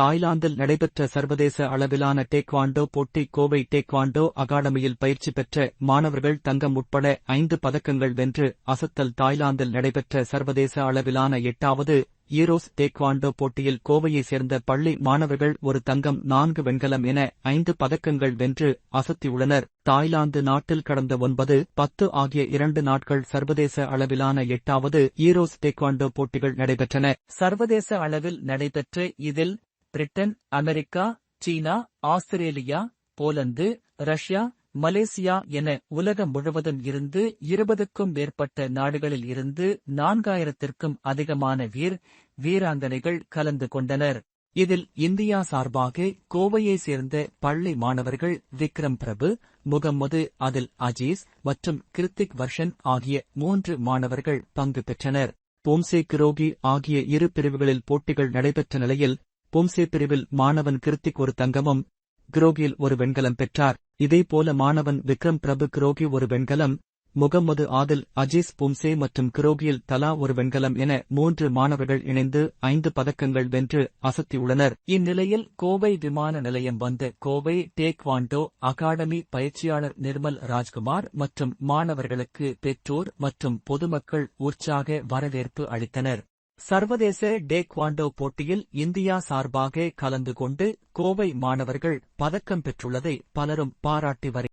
தாய்லாந்தில் நடைபெற்ற சர்வதேச அளவிலான டேக்வாண்டோ போட்டி கோவை டேக்வாண்டோ அகாடமியில் பயிற்சி பெற்ற மாணவர்கள் தங்கம் உட்பட 5 பதக்கங்கள் வென்று அசத்தல். தாய்லாந்தில் நடைபெற்ற சர்வதேச அளவிலான 8வது ஈரோஸ் டேக்வாண்டோ போட்டியில் கோவையைச் சேர்ந்த பள்ளி மாணவர்கள் ஒரு தங்கம் 4 வெண்கலம் என 5 பதக்கங்கள் வென்று அசத்தியுள்ளனர். தாய்லாந்து நாட்டில் கடந்த 9, 10 ஆகிய 2 நாட்கள் சர்வதேச அளவிலான 8வது ஈரோஸ் டேக்வாண்டோ போட்டிகள் நடைபெற்றன. சர்வதேச அளவில் நடைபெற்ற இதில் பிரிட்டன், அமெரிக்கா, சீனா, ஆஸ்திரேலியா, போலந்து, ரஷ்யா, மலேசியா என உலகம் முழுவதும் இருந்து 20க்கும் மேற்பட்ட நாடுகளில் இருந்து 4000த்திற்கும் அதிகமான வீராங்கனைகள் கலந்து கொண்டனர். இதில் இந்தியா சார்பாக கோவையைச் சேர்ந்த பள்ளி மாணவர்கள் விக்ரம் பிரபு, முகம்மது அதில் அஜீஸ் மற்றும் கிருத்திக் வர்ஷன் ஆகிய 3 மாணவர்கள் பங்கு பெற்றனர். பூம்சே கிரோகி ஆகிய 2 பிரிவுகளில் போட்டிகள் நடைபெற்ற நிலையில் பூம்சே பிரிவில் மாணவன் கிருத்திக் ஒரு தங்கமும் கிரோகியில் ஒரு வெண்கலம் பெற்றார். இதேபோல மாணவன் விக்ரம் பிரபு கிரோகி ஒரு வெண்கலம், முகம்மது ஆதில் அஜீஸ் பூம்சே மற்றும் கிரோகியில் தலா ஒரு வெண்கலம் என 3 மாணவர்கள் இணைந்து 5 பதக்கங்கள் வென்று அசத்தியுள்ளனர். இந்நிலையில் கோவை விமான நிலையம் வந்த கோவை டேக்வாண்டோ அகாடமி பயிற்சியாளர் நிர்மல் ராஜ்குமார் மற்றும் மாணவர்களுக்கு பெற்றோர் மற்றும் பொதுமக்கள் உற்சாக வரவேற்பு அளித்தனர். சர்வதேச டேக்வாண்டோ போட்டியில் இந்தியா சார்பாக கலந்து கொண்டு கோவை மாணவர்கள் பதக்கம் பெற்றுள்ளதை பலரும் பாராட்டி வருகின்றனர்.